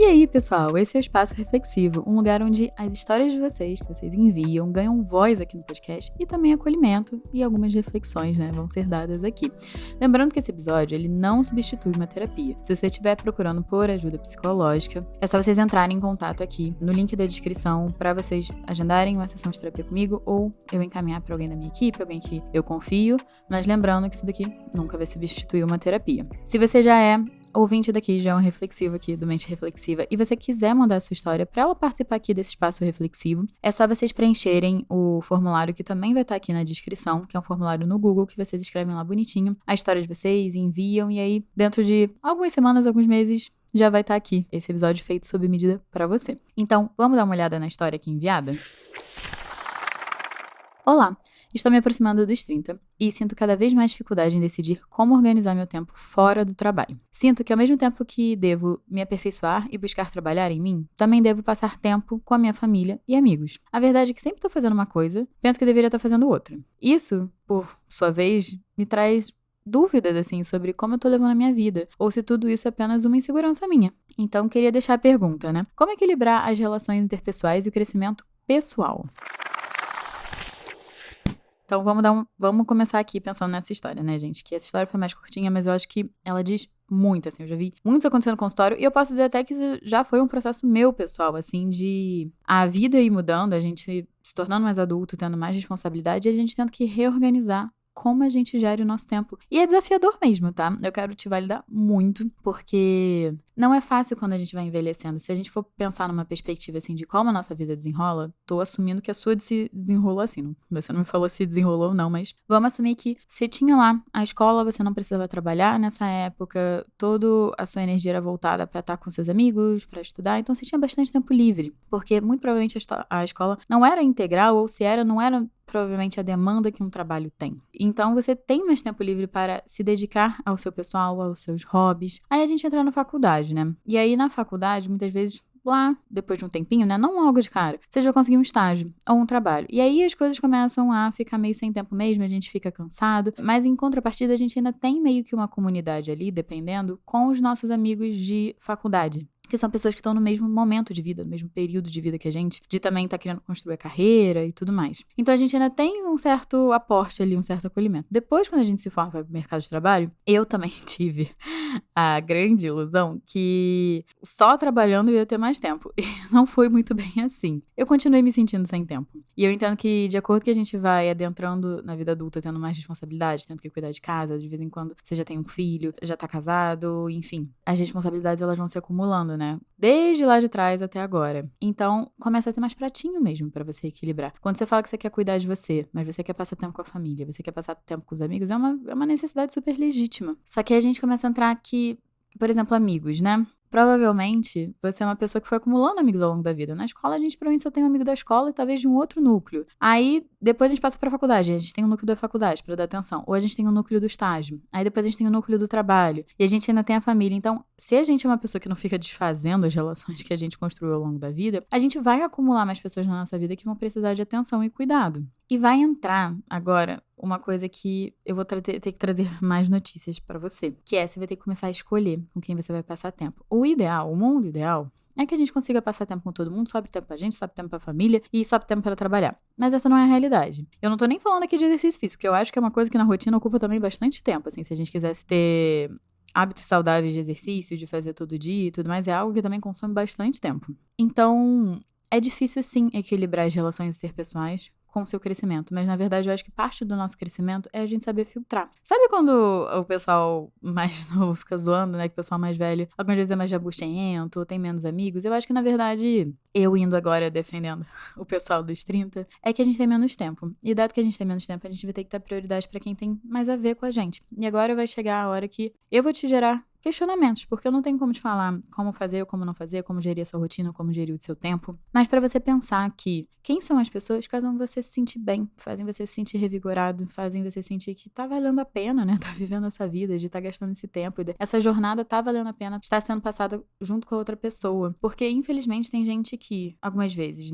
E aí, pessoal, esse é o Espaço Reflexivo, um lugar onde as histórias de vocês, que vocês enviam, ganham voz aqui no podcast e também acolhimento e algumas reflexões, vão ser dadas aqui. Lembrando que esse episódio, ele não substitui uma terapia. Se você estiver procurando por ajuda psicológica, é só vocês entrarem em contato aqui no link da descrição para vocês agendarem uma sessão de terapia comigo ou eu encaminhar para alguém da minha equipe, alguém que eu confio, mas lembrando que isso daqui nunca vai substituir uma terapia. Se você já é ouvinte daqui, já é um reflexivo aqui do Mente Reflexiva, e você quiser mandar a sua história para ela participar aqui desse espaço reflexivo, é só vocês preencherem o formulário que também vai estar aqui na descrição, que é um formulário no Google, que vocês escrevem lá bonitinho a história de vocês, enviam, e aí dentro de algumas semanas, alguns meses, já vai estar aqui esse episódio feito sob medida para você. Então, vamos dar uma olhada na história aqui enviada? Olá! Estou me aproximando dos 30 e sinto cada vez mais dificuldade em decidir como organizar meu tempo fora do trabalho. Sinto que ao mesmo tempo que devo me aperfeiçoar e buscar trabalhar em mim, também devo passar tempo com a minha família e amigos. A verdade é que sempre estou fazendo uma coisa, penso que deveria estar fazendo outra. Isso, por sua vez, me traz dúvidas, sobre como eu tô levando a minha vida, ou se tudo isso é apenas uma insegurança minha. Então, queria deixar a pergunta, Como equilibrar as relações interpessoais e o crescimento pessoal? Então, vamos começar aqui pensando nessa história, gente? Que essa história foi mais curtinha, mas eu acho que ela diz muito, eu já vi muito acontecendo no consultório, e eu posso dizer até que isso já foi um processo meu, pessoal, de a vida ir mudando, a gente se tornando mais adulto, tendo mais responsabilidade, e a gente tendo que reorganizar como a gente gere o nosso tempo. E é desafiador mesmo, tá? Eu quero te validar muito, porque não é fácil quando a gente vai envelhecendo. Se a gente for pensar numa perspectiva, de como a nossa vida desenrola, tô assumindo que a sua se desenrolou assim. Você não me falou se desenrolou ou não, mas vamos assumir que você tinha lá a escola, você não precisava trabalhar nessa época, toda a sua energia era voltada para estar com seus amigos, para estudar, então você tinha bastante tempo livre, porque muito provavelmente a escola não era integral, ou se era, não era provavelmente a demanda que um trabalho tem. Então, você tem mais tempo livre para se dedicar ao seu pessoal, aos seus hobbies. Aí a gente entra na faculdade, E aí, na faculdade, muitas vezes, lá, depois de um tempinho, não logo de cara, você já vai conseguir um estágio ou um trabalho. E aí as coisas começam a ficar meio sem tempo mesmo, a gente fica cansado, mas em contrapartida a gente ainda tem meio que uma comunidade ali, dependendo, com os nossos amigos de faculdade. Que são pessoas que estão no mesmo momento de vida, no mesmo período de vida que a gente, de também estar querendo construir a carreira e tudo mais. Então a gente ainda tem um certo aporte ali, um certo acolhimento. Depois, quando a gente se forma para o mercado de trabalho, eu também tive a grande ilusão que só trabalhando eu ia ter mais tempo. E não foi muito bem assim. Eu continuei me sentindo sem tempo. E eu entendo que, de acordo que a gente vai adentrando na vida adulta, tendo mais responsabilidades, tendo que cuidar de casa, de vez em quando você já tem um filho, já tá casado, enfim. As responsabilidades, elas vão se acumulando, Desde lá de trás até agora. Então, começa a ter mais pratinho mesmo pra você equilibrar. Quando você fala que você quer cuidar de você, mas você quer passar tempo com a família, você quer passar tempo com os amigos, é uma necessidade super legítima. Só que aí a gente começa a entrar aqui, por exemplo, amigos, Provavelmente, você é uma pessoa que foi acumulando amigos ao longo da vida. Na escola, a gente provavelmente só tem um amigo da escola e talvez de um outro núcleo. Aí, depois a gente passa pra faculdade. A gente tem um núcleo da faculdade pra dar atenção. Ou a gente tem um núcleo do estágio. Aí, depois a gente tem um núcleo do trabalho. E a gente ainda tem a família. Então, se a gente é uma pessoa que não fica desfazendo as relações que a gente construiu ao longo da vida, a gente vai acumular mais pessoas na nossa vida que vão precisar de atenção e cuidado. E vai entrar agora uma coisa que eu vou ter que trazer mais notícias pra você, que é você vai ter que começar a escolher com quem você vai passar tempo. O mundo ideal, é que a gente consiga passar tempo com todo mundo, sobe tempo pra gente, sobe tempo pra família e sobe tempo pra trabalhar. Mas essa não é a realidade. Eu não tô nem falando aqui de exercício físico, que eu acho que é uma coisa que na rotina ocupa também bastante tempo, se a gente quisesse ter hábitos saudáveis de exercício, de fazer todo dia e tudo mais, é algo que também consome bastante tempo. Então, é difícil sim equilibrar as relações interpessoais com o seu crescimento, mas na verdade eu acho que parte do nosso crescimento é a gente saber filtrar. Sabe quando o pessoal mais novo fica zoando, que o pessoal mais velho algumas vezes é mais jabuchento, ou tem menos amigos? Eu acho que na verdade, eu indo agora defendendo o pessoal dos 30, é que a gente tem menos tempo. E dado que a gente tem menos tempo, a gente vai ter que dar prioridade pra quem tem mais a ver com a gente. E agora vai chegar a hora que eu vou te gerar questionamentos, porque eu não tenho como te falar como fazer ou como não fazer, como gerir a sua rotina, como gerir o seu tempo, mas pra você pensar que quem são as pessoas que fazem você se sentir bem, fazem você se sentir revigorado, fazem você sentir que tá valendo a pena, tá vivendo essa vida, de tá gastando esse tempo, essa jornada tá valendo a pena, está sendo passada junto com a outra pessoa, porque infelizmente tem gente que, algumas vezes,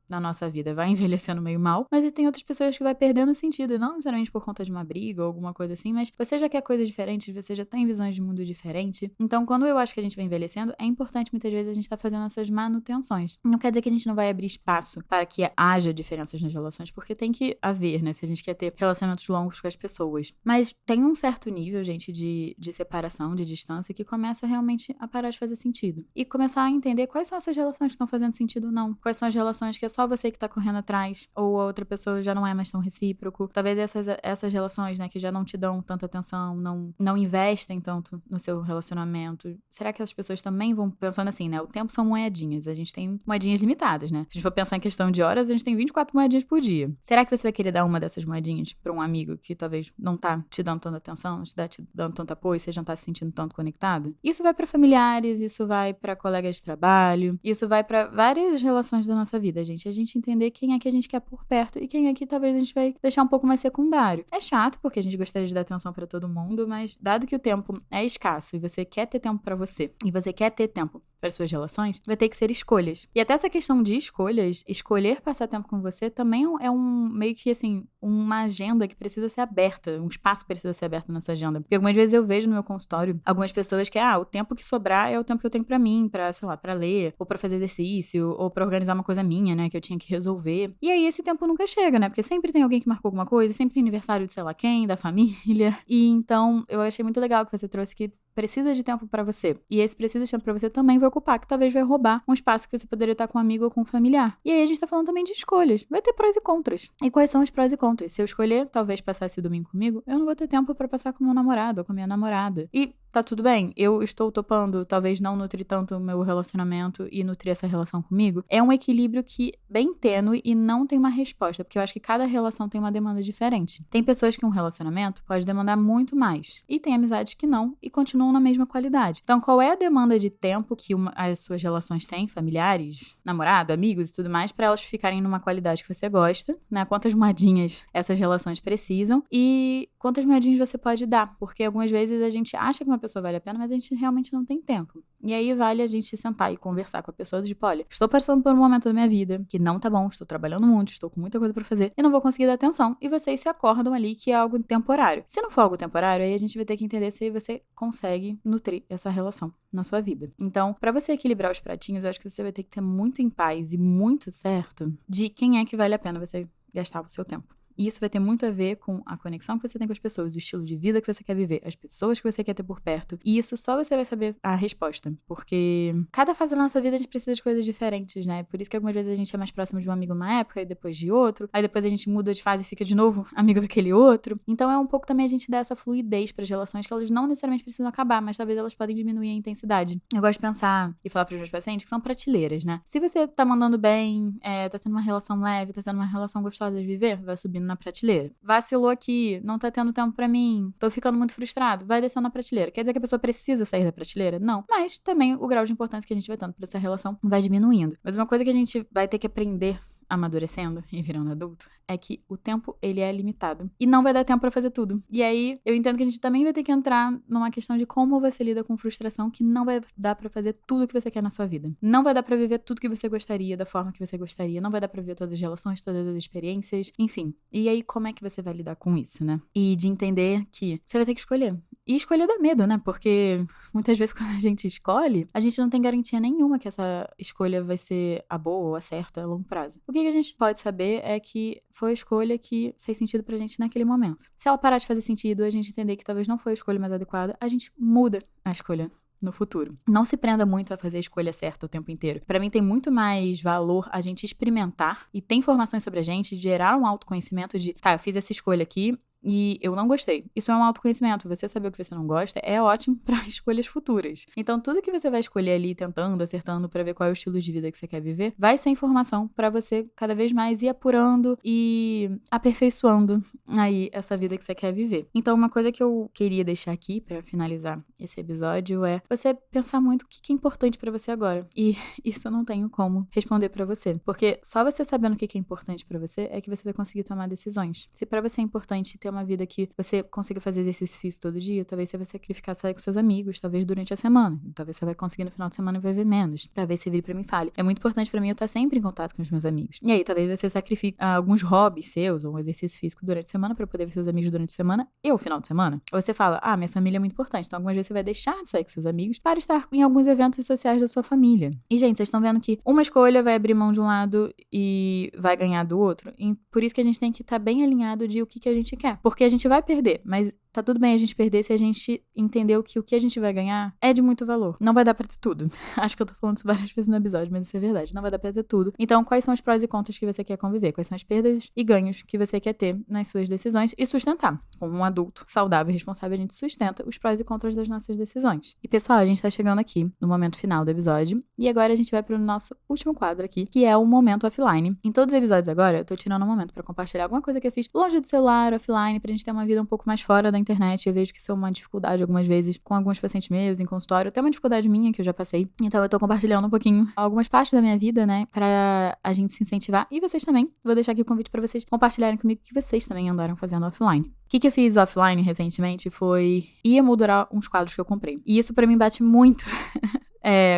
na nossa vida vai envelhecendo meio mal, mas tem outras pessoas que vai perdendo sentido, e não necessariamente por conta de uma briga ou alguma coisa assim, mas você já quer coisas diferentes, você já tem visões de mundo diferente. Então, quando eu acho que a gente vai envelhecendo, é importante muitas vezes a gente estar fazendo essas manutenções. Não quer dizer que a gente não vai abrir espaço para que haja diferenças nas relações, porque tem que haver, né? Se a gente quer ter relacionamentos longos com as pessoas. Mas tem um certo nível, gente, de separação, de distância, que começa realmente a parar de fazer sentido. E começar a entender quais são essas relações que estão fazendo sentido ou não. Quais são as relações que é só você que tá correndo atrás, ou a outra pessoa já não é mais tão recíproco. Talvez essas relações, né, que já não te dão tanta atenção, não investem tanto no seu relacionamento. Será que essas pessoas também vão pensando assim, né? O tempo são moedinhas. A gente tem moedinhas limitadas, né? Se a gente for pensar em questão de horas, a gente tem 24 moedinhas por dia. Será que você vai querer dar uma dessas moedinhas pra um amigo que talvez não tá te dando tanta atenção, não te dando tanto apoio, você já não tá se sentindo tanto conectado? Isso vai pra familiares, isso vai pra colegas de trabalho, isso vai pra várias relações da nossa vida, gente. A gente entender quem é que a gente quer por perto e quem é que talvez a gente vai deixar um pouco mais secundário. É chato, porque a gente gostaria de dar atenção pra todo mundo, mas dado que o tempo é escasso e você quer ter tempo pra você, e você quer ter tempo para suas relações, vai ter que ser escolhas. E até essa questão de escolhas, escolher passar tempo com você também é um meio que assim, uma agenda que precisa ser aberta, um espaço que precisa ser aberto na sua agenda. Porque algumas vezes eu vejo no meu consultório algumas pessoas que, o tempo que sobrar é o tempo que eu tenho pra mim, pra, sei lá, pra ler, ou pra fazer exercício, ou pra organizar uma coisa minha, né, que eu tinha que resolver. E aí esse tempo nunca chega, né? Porque sempre tem alguém que marcou alguma coisa, sempre tem aniversário de sei lá quem, da família. E então eu achei muito legal que você trouxe que precisa de tempo pra você. E esse precisa de tempo pra você também vai ocupar, que talvez vai roubar um espaço que você poderia estar com um amigo ou com um familiar. E aí a gente tá falando também de escolhas. Vai ter prós e contras. E quais são os prós e contras? Se eu escolher, talvez, passar esse domingo comigo, eu não vou ter tempo pra passar com meu namorado ou com minha namorada. E tá tudo bem, eu estou topando, talvez não nutrir tanto o meu relacionamento e nutrir essa relação comigo. É um equilíbrio que bem tênue e não tem uma resposta, porque eu acho que cada relação tem uma demanda diferente. Tem pessoas que um relacionamento pode demandar muito mais, e tem amizades que não, e continuam na mesma qualidade. Então, qual é a demanda de tempo que as suas relações têm, familiares, namorado, amigos e tudo mais, para elas ficarem numa qualidade que você gosta, né? Quantas moedinhas essas relações precisam e quantas moedinhas você pode dar, porque algumas vezes a gente acha que uma pessoa vale a pena, mas a gente realmente não tem tempo. E aí vale a gente sentar e conversar com a pessoa do tipo, olha, estou passando por um momento da minha vida que não tá bom, estou trabalhando muito, estou com muita coisa pra fazer e não vou conseguir dar atenção. E vocês se acordam ali que é algo temporário. Se não for algo temporário, aí a gente vai ter que entender se você consegue nutrir essa relação na sua vida. Então, pra você equilibrar os pratinhos, eu acho que você vai ter que ter muito em paz e muito certo de quem é que vale a pena você gastar o seu tempo. E isso vai ter muito a ver com a conexão que você tem com as pessoas, o estilo de vida que você quer viver, as pessoas que você quer ter por perto. E isso só você vai saber a resposta. Porque cada fase da nossa vida a gente precisa de coisas diferentes, né? Por isso que algumas vezes a gente é mais próximo de um amigo uma época e depois de outro. Aí depois a gente muda de fase e fica de novo amigo daquele outro. Então é um pouco também a gente dar essa fluidez para as relações que elas não necessariamente precisam acabar, mas talvez elas podem diminuir a intensidade. Eu gosto de pensar e falar para os meus pacientes que são prateleiras, né? Se você tá mandando bem, tá sendo uma relação leve, tá sendo uma relação gostosa de viver, vai subindo na prateleira. Vacilou aqui, não tá tendo tempo pra mim, tô ficando muito frustrado, vai descendo na prateleira. Quer dizer que a pessoa precisa sair da prateleira? Não. Mas também o grau de importância que a gente vai dando pra essa relação vai diminuindo. Mas uma coisa que a gente vai ter que aprender amadurecendo e virando adulto, é que o tempo, ele é limitado. E não vai dar tempo pra fazer tudo. E aí, eu entendo que a gente também vai ter que entrar numa questão de como você lida com frustração, que não vai dar pra fazer tudo que você quer na sua vida. Não vai dar pra viver tudo que você gostaria, da forma que você gostaria. Não vai dar pra viver todas as relações, todas as experiências, enfim. E aí, como é que você vai lidar com isso, né? E de entender que você vai ter que escolher. E escolher dá medo, né? Porque muitas vezes quando a gente escolhe, a gente não tem garantia nenhuma que essa escolha vai ser a boa ou a certa a longo prazo. O que a gente pode saber é que foi a escolha que fez sentido pra gente naquele momento. Se ela parar de fazer sentido, a gente entender que talvez não foi a escolha mais adequada, a gente muda a escolha no futuro. Não se prenda muito a fazer a escolha certa o tempo inteiro. Pra mim tem muito mais valor a gente experimentar e ter informações sobre a gente, gerar um autoconhecimento de, tá, eu fiz essa escolha aqui, e eu não gostei. Isso é um autoconhecimento. Você saber o que você não gosta é ótimo para escolhas futuras. Então, tudo que você vai escolher ali, tentando, acertando para ver qual é o estilo de vida que você quer viver, vai ser informação para você cada vez mais ir apurando e aperfeiçoando aí essa vida que você quer viver. Então, uma coisa que eu queria deixar aqui para finalizar esse episódio é você pensar muito o que é importante para você agora. E isso eu não tenho como responder para você, porque só você sabendo o que é importante para você é que você vai conseguir tomar decisões. Se para você é importante ter uma vida que você consiga fazer exercício físico todo dia, talvez você vai sacrificar sair com seus amigos, talvez durante a semana. Talvez você vai conseguir no final de semana e vai ver menos. Talvez você vire pra mim e fale. É muito importante pra mim eu estar sempre em contato com os meus amigos. E aí, talvez você sacrifique alguns hobbies seus ou um exercício físico durante a semana pra poder ver seus amigos durante a semana e o final de semana. Ou você fala, minha família é muito importante. Então, algumas vezes você vai deixar de sair com seus amigos para estar em alguns eventos sociais da sua família. E, gente, vocês estão vendo que uma escolha vai abrir mão de um lado e vai ganhar do outro. E por isso que a gente tem que estar bem alinhado de o que a gente quer. Porque a gente vai perder, mas tá tudo bem a gente perder se a gente entender que o que a gente vai ganhar é de muito valor. Não vai dar pra ter tudo. Acho que eu tô falando isso várias vezes no episódio, mas isso é verdade. Não vai dar pra ter tudo. Então, quais são os prós e contras que você quer conviver? Quais são as perdas e ganhos que você quer ter nas suas decisões e sustentar? Como um adulto saudável e responsável, a gente sustenta os prós e contras das nossas decisões. E, pessoal, a gente tá chegando aqui no momento final do episódio. E agora a gente vai pro nosso último quadro aqui, que é o momento offline. Em todos os episódios agora, eu tô tirando um momento pra compartilhar alguma coisa que eu fiz longe do celular, offline, pra gente ter uma vida um pouco mais fora da internet. Eu vejo que isso é uma dificuldade algumas vezes com alguns pacientes meus em consultório, até uma dificuldade minha que eu já passei. Então eu tô compartilhando um pouquinho algumas partes da minha vida, né, pra a gente se incentivar. E vocês também. Vou deixar aqui o convite pra vocês compartilharem comigo o que vocês também andaram fazendo offline. O que eu fiz offline recentemente foi ir emoldurar uns quadros que eu comprei. E isso pra mim bate muito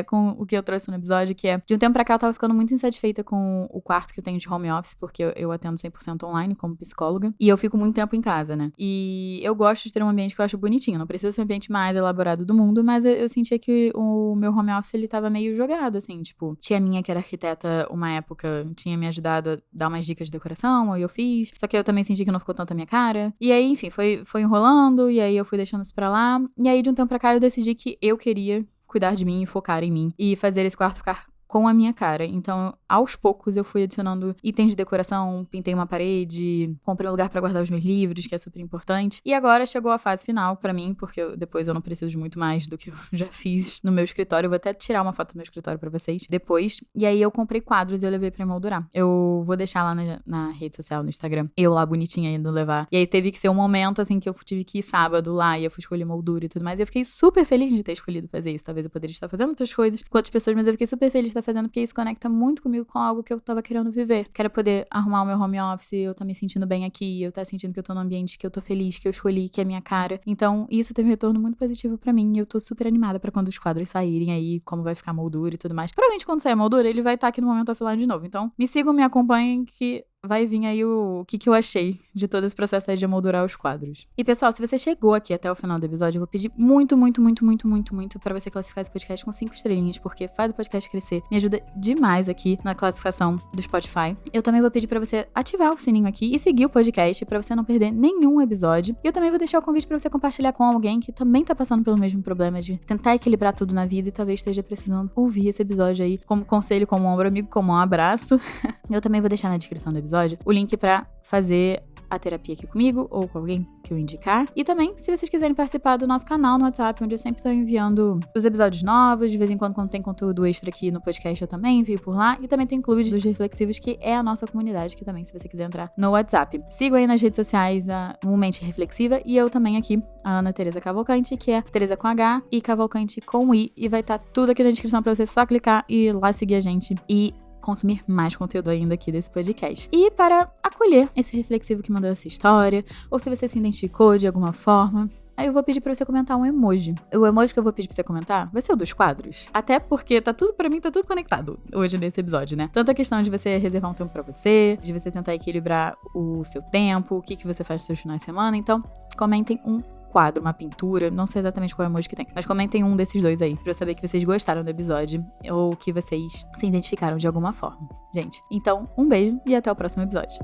com o que eu trouxe no episódio, que é, de um tempo pra cá eu tava ficando muito insatisfeita com o quarto que eu tenho de home office, porque eu atendo 100% online como psicóloga, e eu fico muito tempo em casa, né? E eu gosto de ter um ambiente que eu acho bonitinho, não precisa ser o ambiente mais elaborado do mundo, mas eu sentia que o meu home office, ele tava meio jogado, assim, tipo, tia minha que era arquiteta uma época, tinha me ajudado a dar umas dicas de decoração, aí eu fiz, só que eu também senti que não ficou tanto a minha cara, e aí, enfim, foi enrolando, e aí eu fui deixando isso pra lá, e aí de um tempo pra cá eu decidi que eu queria cuidar de mim e focar em mim e fazer esse quarto ficar com a minha cara. Então, aos poucos, eu fui adicionando itens de decoração, pintei uma parede, comprei um lugar pra guardar os meus livros, que é super importante. E agora chegou a fase final pra mim, porque depois eu não preciso de muito mais do que eu já fiz no meu escritório. Eu vou até tirar uma foto do meu escritório pra vocês depois. E aí eu comprei quadros e eu levei pra emoldurar. Eu vou deixar lá na rede social, no Instagram, eu lá bonitinha indo levar. E aí teve que ser um momento, assim, que eu tive que ir sábado lá e eu fui escolher moldura e tudo mais. E eu fiquei super feliz de ter escolhido fazer isso. Talvez eu poderia estar fazendo outras coisas com outras pessoas, mas eu fiquei super feliz de estar fazendo, porque isso conecta muito comigo com algo que eu tava querendo viver. Quero poder arrumar o meu home office, eu tá me sentindo bem aqui, eu tá sentindo que eu tô num ambiente que eu tô feliz, que eu escolhi, que é a minha cara. Então, isso teve um retorno muito positivo pra mim e eu tô super animada pra quando os quadros saírem aí, como vai ficar a moldura e tudo mais. Provavelmente quando sair a moldura, ele vai estar aqui no momento offline de novo. Então, me sigam, me acompanhem que vai vir aí o que eu achei de todo esse processo aí de emoldurar os quadros. E, pessoal, se você chegou aqui até o final do episódio, eu vou pedir muito, muito, muito, muito, muito, muito pra você classificar esse podcast com 5 estrelinhas, porque faz o podcast crescer. Me ajuda demais aqui na classificação do Spotify. Eu também vou pedir pra você ativar o sininho aqui e seguir o podcast pra você não perder nenhum episódio. E eu também vou deixar o convite pra você compartilhar com alguém que também tá passando pelo mesmo problema de tentar equilibrar tudo na vida e talvez esteja precisando ouvir esse episódio aí como conselho, como ombro amigo, como um abraço. Eu também vou deixar na descrição do episódio o link pra fazer a terapia aqui comigo ou com alguém que eu indicar. E também, se vocês quiserem participar do nosso canal no WhatsApp, onde eu sempre tô enviando os episódios novos, de vez em quando tem conteúdo extra aqui no podcast, eu também envio por lá. E também tem Clube dos Reflexivos, que é a nossa comunidade, que também, se você quiser entrar no WhatsApp. Sigo aí nas redes sociais a Mente Reflexiva e eu também aqui, a Ana Tereza Cavalcante, que é Tereza com H e Cavalcante com I. E vai estar tudo aqui na descrição pra você só clicar e ir lá seguir a gente e consumir mais conteúdo ainda aqui desse podcast. E para acolher esse reflexivo que mandou essa história, ou se você se identificou de alguma forma, aí eu vou pedir pra você comentar um emoji. O emoji que eu vou pedir pra você comentar vai ser o dos quadros. Até porque pra mim tá tudo conectado hoje nesse episódio, né? Tanto a questão de você reservar um tempo pra você, de você tentar equilibrar o seu tempo, o que você faz nos seus finais de semana. Então, comentem um quadro, uma pintura, não sei exatamente qual emoji que tem, mas comentem um desses dois aí, pra eu saber que vocês gostaram do episódio ou que vocês se identificaram de alguma forma. Gente, então, um beijo e até o próximo episódio.